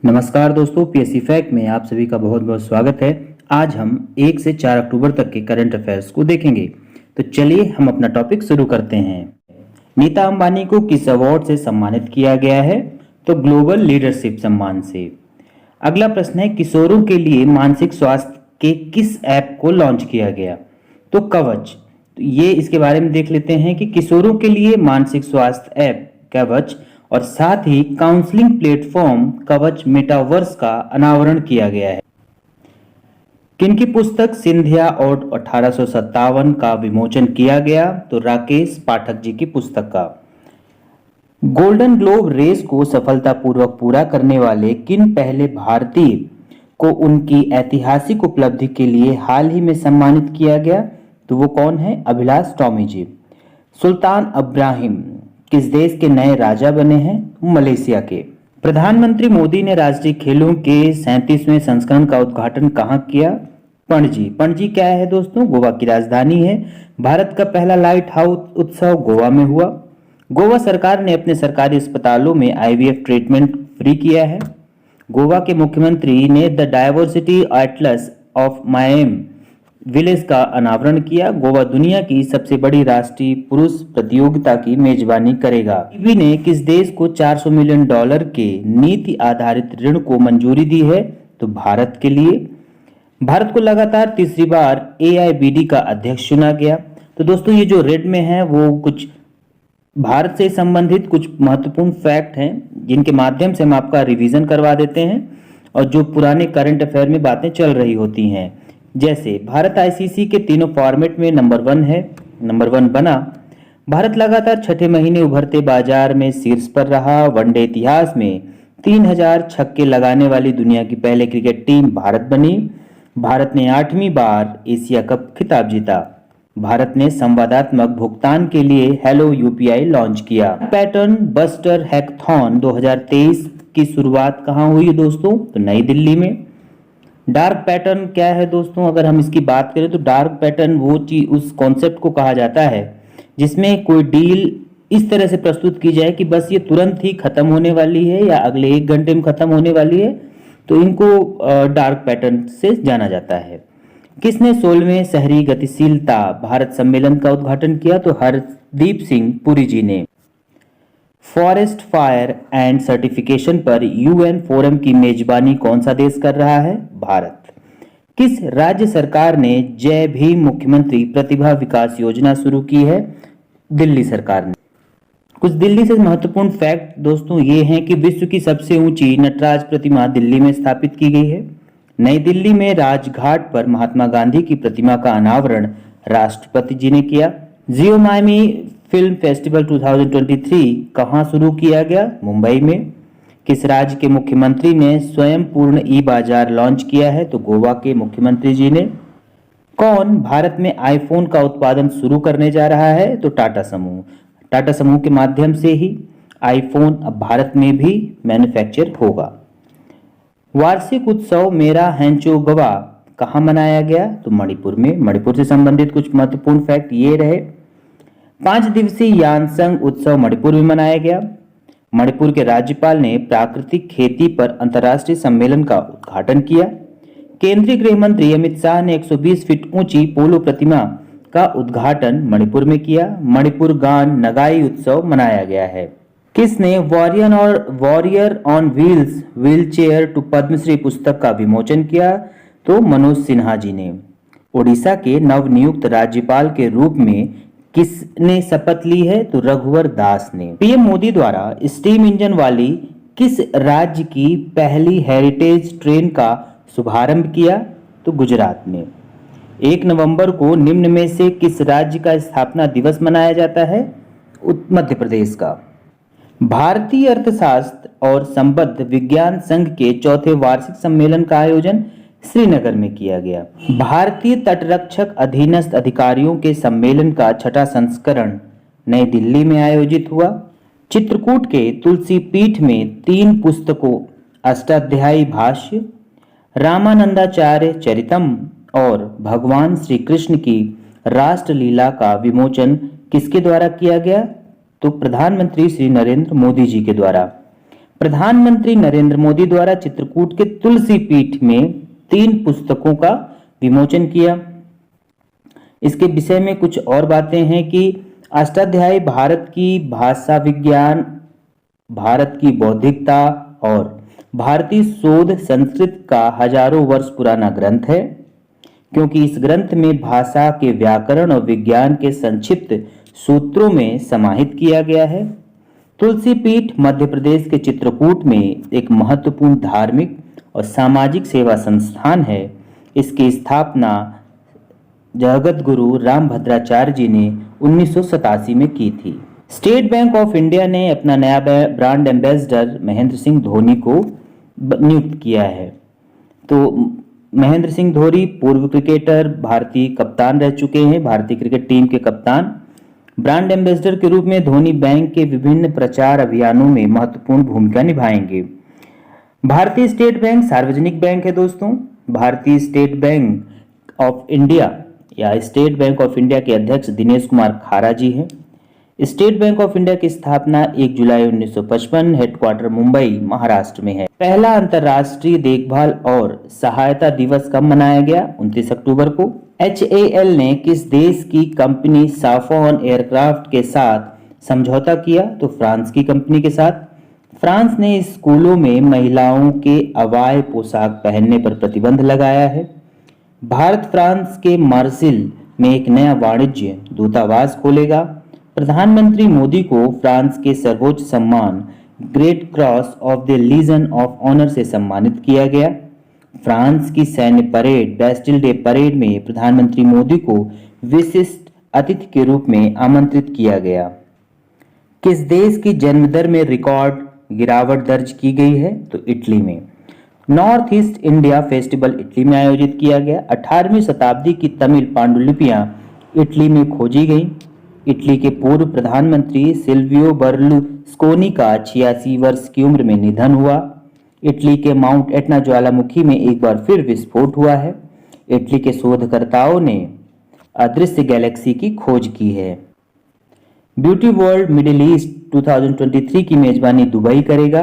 नमस्कार दोस्तों, PSC fact में आप सभी का बहुत बहुत स्वागत है। आज हम 1 से 4 अक्टूबर तक के करंट अफेयर्स को देखेंगे। तो चलिए हम अपना टॉपिक शुरू करते हैं। नीता अंबानी को किस अवार्ड से सम्मानित किया गया है? तो ग्लोबल लीडरशिप सम्मान से। अगला प्रश्न है, किशोरों के लिए मानसिक स्वास्थ्य के किस ऐप को लॉन्च किया गया? तो कवच। तो ये इसके बारे में देख लेते हैं कि किशोरों के लिए मानसिक स्वास्थ्य ऐप कवच और साथ ही काउंसलिंग प्लेटफॉर्म कवच मेटावर्स का अनावरण किया गया है। किनकी पुस्तक सिंधिया और 1857 का विमोचन किया गया? तो राकेश पाठक जी की पुस्तक का। गोल्डन ग्लोब रेस को सफलतापूर्वक पूरा करने वाले किन पहले भारतीय को उनकी ऐतिहासिक उपलब्धि के लिए हाल ही में सम्मानित किया गया? तो वो कौन है? अभिलाष टॉमी जी। सुल्तान इब्राहिम किस देश के नए राजा बने हैं? मलेशिया के। प्रधानमंत्री मोदी ने राष्ट्रीय खेलों के 37वें संस्करण का उद्घाटन कहाँ किया? पणजी। पणजी क्या है दोस्तों? गोवा की राजधानी है। भारत का पहला लाइट हाउस उत्सव गोवा में हुआ। गोवा सरकार ने अपने सरकारी अस्पतालों में आईवीएफ ट्रीटमेंट फ्री किया है। गोवा के मुख्यमंत्री ने the diversity Atlas of मायम village का अनावरण किया। गोवा दुनिया की सबसे बड़ी राष्ट्रीय पुरुष प्रतियोगिता की मेजबानी करेगा। ईबी ने किस देश को $400 मिलियन के नीति आधारित ऋण को मंजूरी दी है? तो भारत के लिए। भारत को लगातार तीसरी बार एआईबीडी का अध्यक्ष चुना गया। तो दोस्तों ये जो रेड में है वो कुछ भारत से संबंधित कुछ महत्वपूर्ण फैक्ट हैं जिनके माध्यम से हम आपका रिवीजन करवा देते हैं और जो पुराने करंट अफेयर में बातें चल रही होती हैं। जैसे भारत आईसीसी के तीनों फॉर्मेट में नंबर 1 है, नंबर 1 बना। भारत लगातार छठे महीने उभरते बाजार में शीर्ष पर रहा। वनडे इतिहास में 3000 छक्के लगाने वाली दुनिया की पहले क्रिकेट टीम भारत बनी। भारत ने 8वीं बार एशिया कप खिताब जीता। भारत ने संवादात्मक भुगतान के लिए हेलो यूपीआई लॉन्च किया। पैटर्न बस्टर हैकथॉन 2023 की शुरुआत कहाँ हुई दोस्तों? तो नई दिल्ली में। डार्क पैटर्न क्या है दोस्तों? अगर हम इसकी बात करें तो डार्क पैटर्न वो चीज उस कॉन्सेप्ट को कहा जाता है जिसमें कोई डील इस तरह से प्रस्तुत की जाए कि बस ये तुरंत ही खत्म होने वाली है या अगले 1 घंटे में खत्म होने वाली है, तो इनको डार्क पैटर्न से जाना जाता है। किसने 16वें शहरी गतिशीलता भारत सम्मेलन का उद्घाटन किया? तो हरदीप सिंह पुरी जी ने। फॉरेस्ट फायर एंड सर्टिफिकेशन पर यूएन फोरम की मेजबानी कौन सा देश कर रहा है? भारत। किस राज्य सरकार ने जय भीम मुख्यमंत्री प्रतिभा विकास योजना शुरू की है? दिल्ली सरकार ने। कुछ दिल्ली से महत्वपूर्ण फैक्ट दोस्तों ये हैं कि विश्व की सबसे ऊंची नटराज प्रतिमा दिल्ली में स्थापित की गई है। नई दिल्ली में राजघाट पर महात्मा गांधी की प्रतिमा का अनावरण राष्ट्रपति जी ने किया। जियो मायमी फिल्म फेस्टिवल 2023 कहां शुरू किया गया? मुंबई में। किस राज्य के मुख्यमंत्री ने स्वयं पूर्ण ई बाजार लॉन्च किया है? तो गोवा के मुख्यमंत्री जी ने। कौन भारत में आईफोन का उत्पादन शुरू करने जा रहा है? तो टाटा समूह। टाटा समूह के माध्यम से ही आईफोन अब भारत में भी मैन्युफैक्चर होगा। वार्षिक उत्सव मेरा हैंचो गवा कहाँ मनाया गया? तो मणिपुर में। मणिपुर से संबंधित कुछ महत्वपूर्ण फैक्ट ये रहे। 5 दिवसीय यानसंग उत्सव मणिपुर में मनाया गया। मणिपुर के राज्यपाल ने प्राकृतिक खेती पर अंतर्राष्ट्रीय सम्मेलन का उद्घाटन किया। केंद्रीय गृह मंत्री अमित शाह ने 120 फीट ऊंची पोलो प्रतिमा का उद्घाटन मणिपुर में किया। मणिपुर गान नगाई उत्सव मनाया गया है। किसने warrior on wheels wheelchair to Padmashri पुस्तक का विमोचन किया? तो मनोज सिन्हा जी ने। ओडिशा के नवनियुक्त राज्यपाल के रूप में किसने शपथ ली है? तो रघुवर दास ने। पीएम मोदी द्वारा स्टीम इंजन वाली किस राज्य की पहली हेरिटेज ट्रेन का शुभारंभ किया? तो गुजरात में। 1 नवंबर को निम्न में से किस राज्य का स्थापना दिवस मनाया जाता है? मध्य प्रदेश का। भारतीय अर्थशास्त्र और संबद्ध विज्ञान संघ के 4थे वार्षिक सम्मेलन का आयोजन श्रीनगर में किया गया। भारतीय तटरक्षक अधीनस्थ अधिकारियों के सम्मेलन का 6ठा संस्करण नई दिल्ली में आयोजित हुआ। चित्रकूट के तुलसी पीठ में 3 पुस्तकों अष्टाध्यायी भाष्य, रामानंदाचार्य चरितम और भगवान श्री कृष्ण की राष्ट्रलीला का विमोचन किसके द्वारा किया गया? तो प्रधानमंत्री श्री नरेंद्र मोदी जी के द्वारा। प्रधानमंत्री नरेंद्र मोदी द्वारा चित्रकूट के तुलसी पीठ में 3 पुस्तकों का विमोचन किया। इसके विषय में कुछ और बातें हैं कि अष्टाध्यायी भारत की भाषा विज्ञान, भारत की बौद्धिकता और भारतीय शोध संस्कृत का हजारों वर्ष पुराना ग्रंथ है, क्योंकि इस ग्रंथ में भाषा के व्याकरण और विज्ञान के संक्षिप्त सूत्रों में समाहित किया गया है। तुलसी पीठ मध्य प्रदेश के चित्रकूट में एक महत्वपूर्ण धार्मिक और सामाजिक सेवा संस्थान है। इसकी स्थापना जगत गुरु रामभद्राचार्य जी ने 1987 में की थी। स्टेट बैंक ऑफ इंडिया ने अपना नया ब्रांड एम्बेसडर महेंद्र सिंह धोनी को नियुक्त किया है। तो महेंद्र सिंह धोनी पूर्व क्रिकेटर, भारतीय कप्तान रह चुके हैं, भारतीय क्रिकेट टीम के कप्तान। ब्रांड एम्बेसडर के रूप में धोनी बैंक के विभिन्न प्रचार अभियानों में महत्वपूर्ण भूमिका निभाएंगे। भारतीय स्टेट बैंक सार्वजनिक बैंक है दोस्तों। भारतीय स्टेट बैंक ऑफ इंडिया या स्टेट बैंक ऑफ इंडिया के अध्यक्ष दिनेश कुमार खारा जी हैं। स्टेट बैंक ऑफ इंडिया की स्थापना 1 जुलाई 1955, हेडक्वार्टर मुंबई, महाराष्ट्र में है। पहला अंतर्राष्ट्रीय देखभाल और सहायता दिवस कब मनाया गया? 29 अक्टूबर को। HAL ने किस देश की कंपनी साफॉन एयरक्राफ्ट के साथ समझौता किया? तो फ्रांस की कंपनी के साथ। फ्रांस ने स्कूलों में महिलाओं के अवाय पोशाक पहनने पर प्रतिबंध लगाया है। भारत फ्रांस के मार्सिल में एक नया वाणिज्य दूतावास खोलेगा। प्रधानमंत्री मोदी को फ्रांस के सर्वोच्च सम्मान great cross of the legion of honour से सम्मानित किया गया। फ्रांस की सैन्य परेड बैस्टिल डे परेड में प्रधानमंत्री मोदी को विशिष्ट अतिथि के रूप में आमंत्रित किया गया। किस देश की जन्म दर में रिकॉर्ड गिरावट दर्ज की गई है? तो इटली में। North east India festival Italy में आयोजित किया गया। 18वीं शताब्दी की तमिल पांडुलिपियां इटली में खोजी गईं। इटली के पूर्व प्रधानमंत्री सिल्वियो बर्लुस्कोनी का 86 वर्ष की उम्र में निधन हुआ। इटली के माउंट एटना ज्वालामुखी में एक बार फिर विस्फोट हुआ है। इटली के शोधकर्ताओं ने अदृश्य गैलेक्सी की खोज की है। ब्यूटी वर्ल्ड मिडिल ईस्ट 2023 की मेजबानी दुबई करेगा।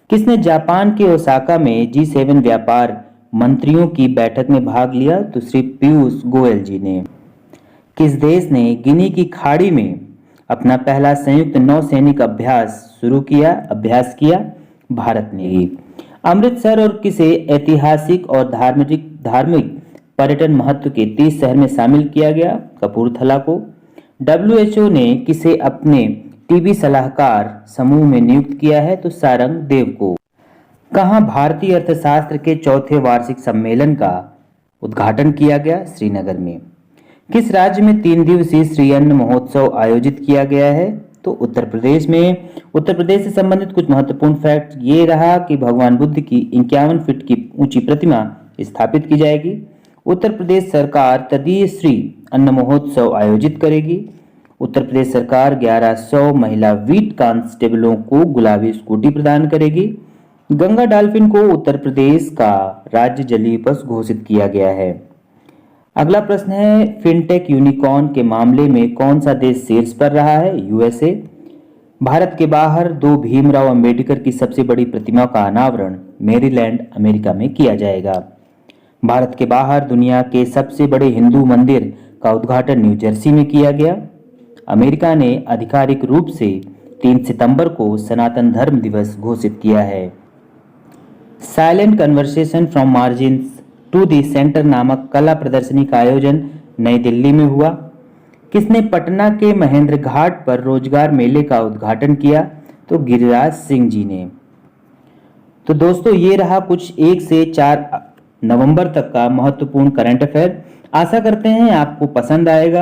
किसने जापान के ओसाका में G7 व्यापार मंत्रियों की बैठक में भाग लिया? तो श्री पीयूष गोयल जी ने। किस देश ने गिनी की खाड़ी में अपना पहला संयुक्त नौसैनिक अभ्यास किया? भारत ने। अमृतसर और किसे ऐतिहासिक और धार्मिक पर्यटन महत्व के 30 शहर में शामिल किया गया? कपूरथला को। WHO ने किसे अपने टीबी सलाहकार समूह में नियुक्त किया है? तो सारंग देव को। कहाँ भारतीय अर्थशास्त्र के चौथे वार्षिक सम्मेलन का उद्घाटन किया गया? श्रीनगर में। किस राज्य में 3 दिवसीय श्री अन्न महोत्सव आयोजित किया गया है? तो उत्तर प्रदेश में। उत्तर प्रदेश से संबंधित कुछ महत्वपूर्ण फैक्ट ये रहा कि भगवान बुद्ध की 51 फीट की ऊंची प्रतिमा स्थापित की जाएगी। उत्तर प्रदेश सरकार तृतीय श्री अन्न महोत्सव आयोजित करेगी। उत्तर प्रदेश सरकार 1100 महिला वीट कांस्टेबलों को गुलाबी स्कूटी प्रदान करेगी। गंगा डॉल्फिन को उत्तर प्रदेश का राज्य जलीय पशु घोषित किया गया है। अगला प्रश्न है, फिनटेक यूनिकॉर्न के मामले में कौन सा देश शीर्ष पर रहा है? USA। भारत के बाहर 2 भीमराव अंबेडकर की सबसे बड़ी प्रतिमा का अनावरण मैरीलैंड, अमेरिका में किया जाएगा। भारत के बाहर दुनिया के सबसे बड़े हिंदू मंदिर का उद्घाटन न्यू जर्सी में किया गया। अमेरिका ने आधिकारिक रूप से 3 सितंबर को सनातन धर्म दिवस घोषित किया है। Silent conversation from margins to the centre नामक कला प्रदर्शनी का आयोजन नई दिल्ली में हुआ। किसने पटना के महेंद्र घाट पर रोजगार मेले का उद्घाटन किया? तो गिरिराज सिंह जी ने। तो दोस्तों ये रहा कुछ 1 से 4 नवंबर तक का महत्वपूर्ण करंट अफेयर। आशा करते हैं आपको पसंद आएगा।